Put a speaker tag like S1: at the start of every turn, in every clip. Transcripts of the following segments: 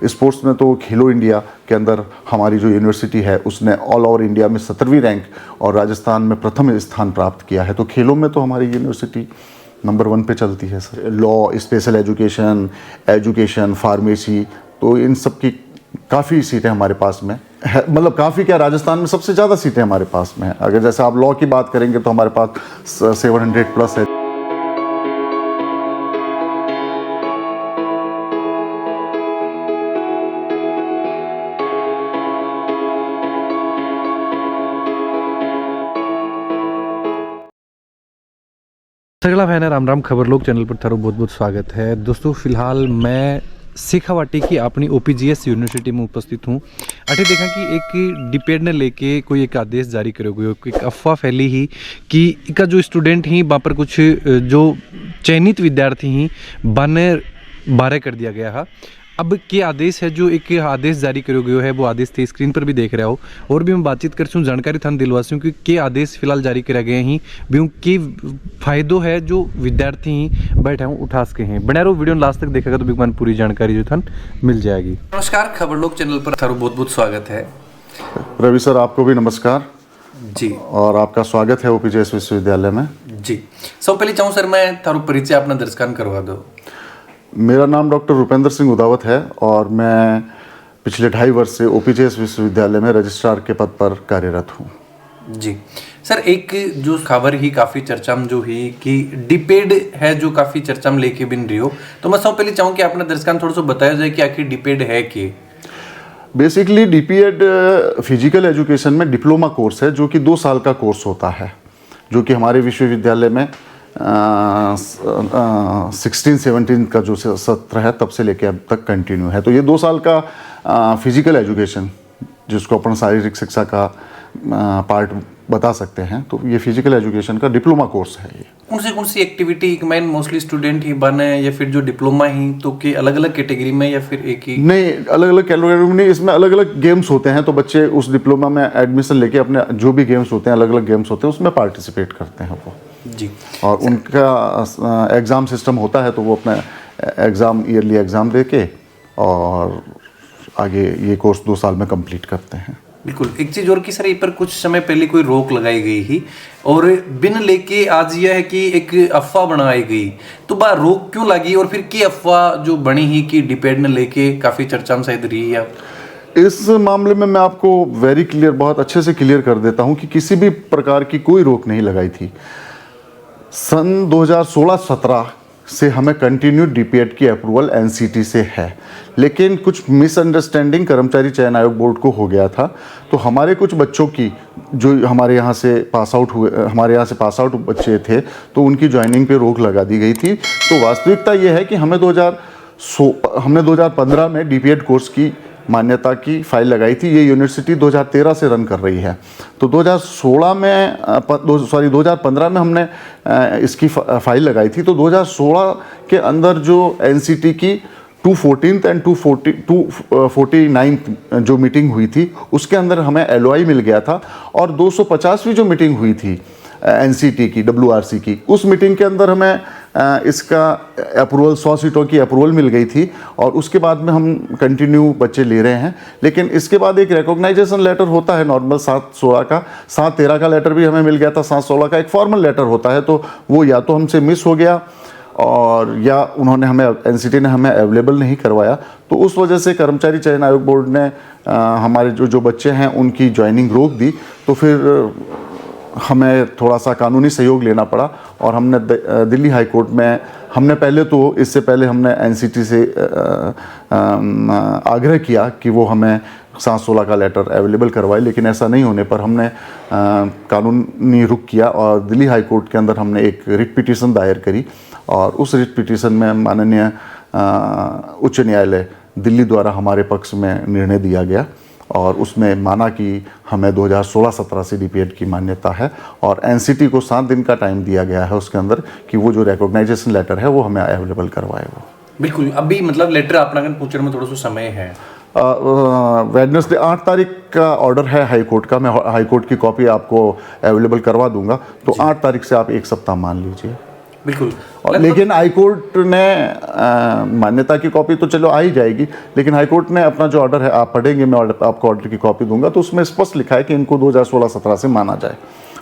S1: Sports में तो खेलो India के अंदर हमारी जो यूनिवर्सिटी है उसने ऑल ओवर इंडिया में 17वीं रैंक और राजस्थान में प्रथम स्थान प्राप्त किया है। तो खेलों में तो हमारी यूनिवर्सिटी नंबर 1 पे चलती है sir. Law, special education, pharmacy, तो इन सब की काफ़ी सीटें हमारे पास में है। मतलब काफ़ी क्या, राजस्थान में सबसे ज़्यादा सीटें हमारे पास में हैं। अगर जैसे आप लॉ की बात करेंगे तो हमारे पास 700 प्लस है।
S2: सगला फैन है, राम राम। खबर लोग चैनल पर थारो बहुत बहुत स्वागत है दोस्तों। फिलहाल मैं शेखावाटी की अपनी OPGS यूनिवर्सिटी में उपस्थित हूँ। अठे देखा कि एक डिपेड ने लेके कोई एक आदेश जारी करो गयो, एक अफवाह फैली ही कि इका जो स्टूडेंट ही वहाँ पर कुछ जो चयनित विद्यार्थी ही बाने बारह कर दिया गया है। अब के आदेश है, जो एक आदेश जारी करो गयो है, वो आदेश थे स्क्रीन पर भी देख रहा हो। और भी मैं बातचीत कर सूँ, जानकारी थान दिलवासी हूँ कि के आदेश फिलहाल जारी करा गए हैं, भी के फायदो है जो विद्यार्थी ही बैठे हूँ उठा सके हैं। बना रहो वीडियो लास्ट तक देखेगा तो बिगमान पूरी जानकारी जो थान मिल जाएगी। नमस्कार, खबर लोग चैनल पर थारो बहुत बहुत स्वागत है।
S1: रवि सर, आपको भी नमस्कार
S2: जी,
S1: और आपका स्वागत है OPGS विश्वविद्यालय में।
S2: जी, सब पहले चाहूँ सर मैं थारो परिचय अपना दर्शकान करवा दो।
S1: मेरा नाम डॉक्टर रुपेंद्र सिंह उदावत है और मैं पिछले 2.5 वर्ष से OPGS विश्वविद्यालय में रजिस्ट्रार के पद पर कार्यरत हूँ।
S2: जी सर, एक जो खबर ही काफ़ी चर्चा में जो ही कि डिपेड है, जो काफ़ी चर्चा में लेके बिन रही हो, तो मैं सब पहले चाहूँ कि अपने दर्शकान थोड़ा सा बताया जाए कि आखिर डिपेड है कि
S1: बेसिकली DPED फिजिकल एजुकेशन में डिप्लोमा कोर्स है जो कि 2 साल का कोर्स होता है, जो कि हमारे विश्वविद्यालय में 16-17 का जो सत्र है तब से लेके अब तक कंटिन्यू है। तो ये 2 साल का फिजिकल एजुकेशन, जिसको अपन शारीरिक शिक्षा का पार्ट बता सकते हैं, तो ये फिजिकल एजुकेशन का डिप्लोमा कोर्स है। ये
S2: कौन सी एक्टिविटी मैं मोस्टली स्टूडेंट ही बने या फिर जो डिप्लोमा ही तो कि अलग अलग कैटेगरी में या फिर एक ही?
S1: नहीं, अलग अलग कैटेगरी में नहीं, इसमें अलग अलग गेम्स होते हैं। तो बच्चे उस डिप्लोमा में एडमिशन लेके अपने जो भी गेम्स होते हैं, अलग अलग गेम्स होते हैं, उसमें पार्टिसिपेट करते हैं वो
S2: जी।
S1: और उनका एग्ज़ाम सिस्टम होता है, तो वो अपना एग्ज़ाम ईयरली एग्ज़ाम दे के और आगे ये कोर्स 2 साल में कंप्लीट करते हैं।
S2: बिल्कुल। एक चीज़ और कि सर, ये पर कुछ समय पहले कोई रोक लगाई गई ही और बिन लेके आज यह है कि एक अफवाह बनाई गई, तो बा रोक क्यों लगी और फिर की अफवाह जो बनी ही कि डिपेड ने लेके काफ़ी चर्चा में शायद रही है?
S1: इस मामले में मैं आपको वेरी क्लियर, बहुत अच्छे से क्लियर कर देता हूँ कि किसी भी प्रकार की कोई रोक नहीं लगाई थी। सन 2016-17 से हमें कंटिन्यू DPED की अप्रूवल NCT से है, लेकिन कुछ मिसअंडरस्टैंडिंग कर्मचारी चयन आयोग बोर्ड को हो गया था। तो हमारे कुछ बच्चों की जो हमारे यहाँ से पास आउट बच्चे थे, तो उनकी ज्वाइनिंग पे रोक लगा दी गई थी। तो वास्तविकता ये है कि हमने 2015 में DPED कोर्स की मान्यता की फाइल लगाई थी। ये यूनिवर्सिटी 2013 से रन कर रही है। तो 2015 में हमने इसकी फाइल लगाई थी। तो 2016 के अंदर जो NCT की 214th एंड 249th जो मीटिंग हुई थी, उसके अंदर हमें LOI मिल गया था। और 250वीं जो मीटिंग हुई थी NCT की, WRC की, उस मीटिंग के अंदर हमें इसका अप्रूवल 100 सीटों की अप्रूवल मिल गई थी। और उसके बाद में हम कंटिन्यू बच्चे ले रहे हैं। लेकिन इसके बाद एक रिकॉग्नाइजेशन लेटर होता है नॉर्मल 7/16 का, 7/13 का लेटर भी हमें मिल गया था, 7/16 का एक फॉर्मल लेटर होता है। तो वो या तो हमसे मिस हो गया और या उन्होंने हमें, NCT ने हमें अवेलेबल नहीं करवाया। तो उस वजह से कर्मचारी चयन आयोग बोर्ड ने हमारे जो बच्चे हैं उनकी ज्वाइनिंग रोक दी। तो फिर हमें थोड़ा सा कानूनी सहयोग लेना पड़ा और हमने दिल्ली हाई कोर्ट में, हमने पहले तो इससे पहले हमने NCT से आग्रह किया कि वो हमें 7/16 का लेटर अवेलेबल करवाए, लेकिन ऐसा नहीं होने पर हमने कानूनी रुख किया और दिल्ली हाई कोर्ट के अंदर हमने एक रिट पिटीशन दायर करी। और उस रिट पिटीशन में माननीय उच्च न्यायालय दिल्ली द्वारा हमारे पक्ष में निर्णय दिया गया और उसमें माना कि हमें 2016-17 से DPED की मान्यता है और NCT को 7 दिन का टाइम दिया गया है उसके अंदर कि वो जो रिकॉग्नाइजेशन लेटर है वो हमें अवेलेबल करवाए। वो
S2: बिल्कुल, अभी मतलब लेटर अपना पूछने में थोड़ा सा समय है।
S1: वेडनेसडे 8 तारीख का ऑर्डर है हाई कोर्ट का। मैं हाई कोर्ट की कॉपी आपको अवेलेबल करवा दूंगा। तो 8 तारीख से आप 1 सप्ताह मान लीजिए।
S2: बिल्कुल।
S1: और लेकिन हाई कोर्ट ने मान्यता की कॉपी तो चलो आ ही जाएगी, लेकिन हाई कोर्ट ने अपना जो ऑर्डर है, आप पढ़ेंगे, मैं आपको ऑर्डर की कॉपी दूंगा, तो उसमें स्पष्ट लिखा है कि इनको 2016-17 से माना जाए।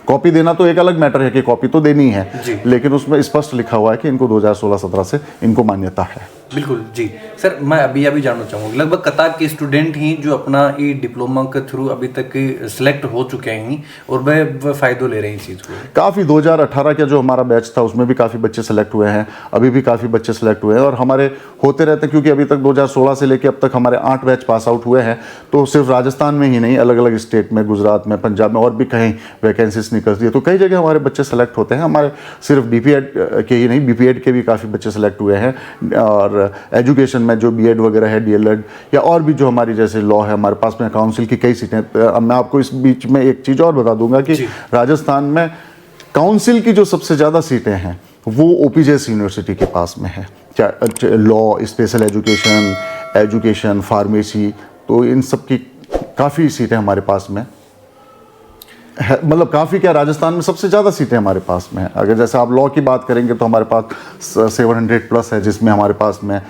S1: कॉपी देना तो एक अलग मैटर है कि कॉपी तो देनी है, लेकिन उसमें स्पष्ट लिखा हुआ है कि इनको 2016-17 से इनको मान्यता है।
S2: बिल्कुल जी सर, मैं अभी जानना चाहूँगा, लगभग कतार के स्टूडेंट ही जो अपना ये डिप्लोमा के थ्रू अभी तक सिलेक्ट हो चुके हैं और वह फ़ायदा ले रहे हैं इस चीज़ को।
S1: काफ़ी 2018 का जो हमारा बैच था उसमें भी काफ़ी बच्चे सेलेक्ट हुए हैं, अभी भी काफ़ी बच्चे सेलेक्ट हुए हैं, और हमारे होते रहते हैं, क्योंकि अभी तक 2016 से लेकर अब तक हमारे 8 बैच पास आउट हुए हैं। तो सिर्फ राजस्थान में ही नहीं, अलग अलग स्टेट में, गुजरात में, पंजाब में और भी कहीं वैकेंसीज निकलती है, तो कई जगह हमारे बच्चे सेलेक्ट होते हैं। हमारे सिर्फ DPED के ही नहीं, BPED के भी काफ़ी बच्चे सेलेक्ट हुए हैं, और एजुकेशन में जो BEd वगैरह है, DLEd या और भी जो हमारी जैसे लॉ है, हमारे पास में काउंसिल की कई सीटें। अब मैं आपको इस बीच में एक चीज़ और बता दूंगा कि राजस्थान में काउंसिल की जो सबसे ज़्यादा सीटें हैं वो OPJS यूनिवर्सिटी के पास में है, चाहे लॉ, स्पेशल एजुकेशन, फार्मेसी, तो इन सब की काफ़ी सीटें हमारे पास में है। मतलब काफ़ी क्या, राजस्थान में सबसे ज़्यादा सीटें हमारे पास में है। अगर जैसे आप लॉ की बात करेंगे तो हमारे पास 700 प्लस है, जिसमें हमारे पास में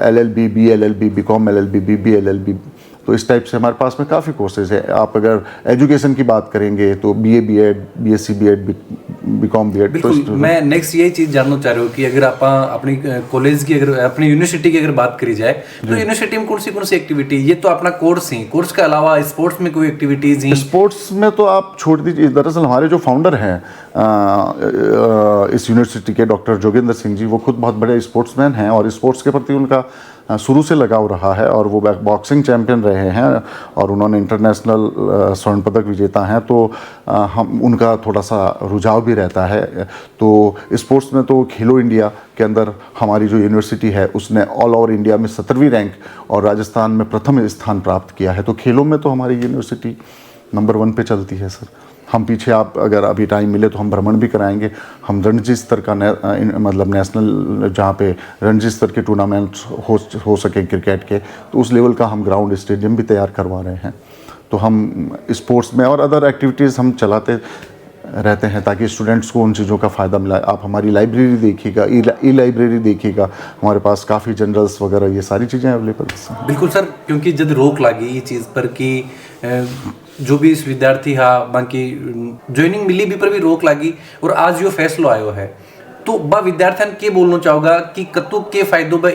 S1: LLB, BLLB, BCom LLB, BB LLB, तो इस टाइप से हमारे पास में काफ़ी कोर्सेज है। आप अगर एजुकेशन की बात करेंगे तो BA BEd, BSc BEd, BCom BEd।
S2: बिल्कुल, मैं नेक्स्ट यही चीज़ जानना चाह रहा हूँ कि अगर आप अपनी कॉलेज की, अगर अपनी यूनिवर्सिटी की अगर बात करी जाए तो यूनिवर्सिटी में कौन सी एक्टिविटी, ये तो अपना कोर्स ही, कोर्स के अलावा स्पोर्ट्स में कोई एक्टिविटीज़ ही?
S1: स्पोर्ट्स में तो आप छोड़ दीजिए। दरअसल हमारे जो फाउंडर हैं इस यूनिवर्सिटी के, डॉक्टर जोगेंद्र सिंह जी, वो खुद बहुत बड़े स्पोर्ट्समैन हैं और स्पोर्ट्स के प्रति उनका शुरू से लगाव रहा है, और वो बॉक्सिंग चैंपियन रहे हैं और उन्होंने इंटरनेशनल स्वर्ण पदक विजेता हैं, तो हम उनका थोड़ा सा रुझाव भी रहता है। तो स्पोर्ट्स में तो खेलो इंडिया के अंदर हमारी जो यूनिवर्सिटी है उसने ऑल ओवर इंडिया में 17वीं रैंक और राजस्थान में प्रथम स्थान प्राप्त किया है। तो खेलों में तो हमारी यूनिवर्सिटी नंबर 1 पे चलती है सर। हम पीछे, आप अगर अभी टाइम मिले तो हम भ्रमण भी कराएंगे। हम रणजी स्तर का मतलब नेशनल, जहाँ पे रणजी स्तर के टूर्नामेंट्स हो सके क्रिकेट के, तो उस लेवल का हम ग्राउंड, स्टेडियम भी तैयार करवा रहे हैं। तो हम स्पोर्ट्स में और अदर एक्टिविटीज़ हम चलाते रहते हैं ताकि स्टूडेंट्स को उन चीज़ों का फ़ायदा मिला। आप हमारी लाइब्रेरी देखिएगा, ई लाइब्रेरी देखिएगा, हमारे पास काफ़ी जर्नल्स वगैरह, ये सारी चीज़ें अवेलेबल हैं।
S2: बिल्कुल सर, क्योंकि जब रोक लगी ये चीज़ पर कि जो भी इस विद्यार्थी हा बाकी ज्वाइनिंग मिली भी पर भी रोक लगी, और आज जो फैसलो आयो है, तो बा विद्यार्थियों के बोलना चाहोगा कि कतुक के फायदों बा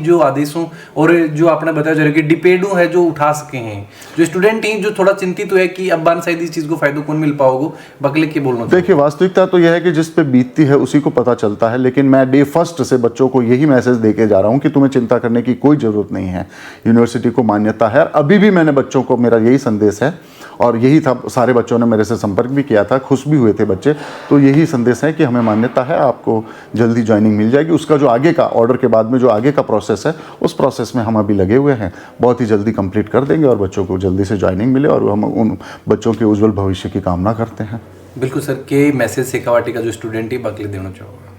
S2: जो आदेशों और जो आपने बताया जा रहा है कि डिपेडू है जो उठा सके हैं, जो स्टूडेंट ही जो थोड़ा चिंतित हुए कि अब बान शायद इस चीज़ को फायदों कौन मिल पाओगे, बकले के बोलना।
S1: देखिए, वास्तविकता तो यह है कि जिस पे बीतती है उसी को पता चलता है, लेकिन मैं डे फर्स्ट से बच्चों को यही मैसेज देके जा रहा हूँ कि तुम्हें चिंता करने की कोई ज़रूरत नहीं है, यूनिवर्सिटी को मान्यता है। अभी भी मैंने बच्चों को, मेरा यही संदेश है, और यही था, सारे बच्चों ने मेरे से संपर्क भी किया था, खुश भी हुए थे बच्चे, तो यही संदेश है कि हमें मान्यता है, आपको जल्दी ज्वाइनिंग मिल जाएगी। उसका जो आगे का ऑर्डर के बाद में जो आगे का प्रोसेस है, उस प्रोसेस में हम अभी लगे हुए हैं, बहुत ही जल्दी कंप्लीट कर देंगे और बच्चों को जल्दी से ज्वाइनिंग मिले, और हम उन बच्चों के उज्जवल भविष्य की कामना करते हैं।
S2: बिल्कुल सर, के मैसेज शेखावाटी का जो स्टूडेंट है बकले देना चाहोगे?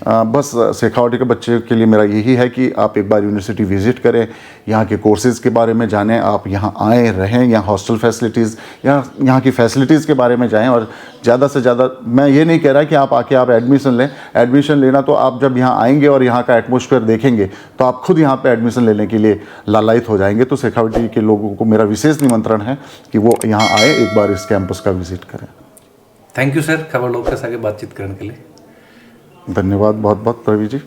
S1: बस शेखावाटी के बच्चे के लिए मेरा यही है कि आप एक बार यूनिवर्सिटी विजिट करें, यहाँ के कोर्सेज़ के बारे में जानें, आप यहाँ आएँ, रहें, यहाँ हॉस्टल फैसिलिटीज़, यहाँ की फैसिलिटीज़ के बारे में जाएं, और ज़्यादा से ज़्यादा, मैं ये नहीं कह रहा कि आप आके आप एडमिशन लें। एडमिशन लेना तो आप जब यहाँ आएंगे और यहाँ का एटमॉस्फेयर देखेंगे तो आप खुद यहाँ पे एडमिशन लेने के लिए लालायित हो जाएंगे। तो शेखावाटी के लोगों को मेरा विशेष निमंत्रण है कि वो यहाँ आए, एक बार इस कैंपस का विजिट करें।
S2: थैंक यू सर, खबर लोग के साथ बातचीत करने के लिए।
S1: धन्यवाद बहुत बहुत प्रवीण जी।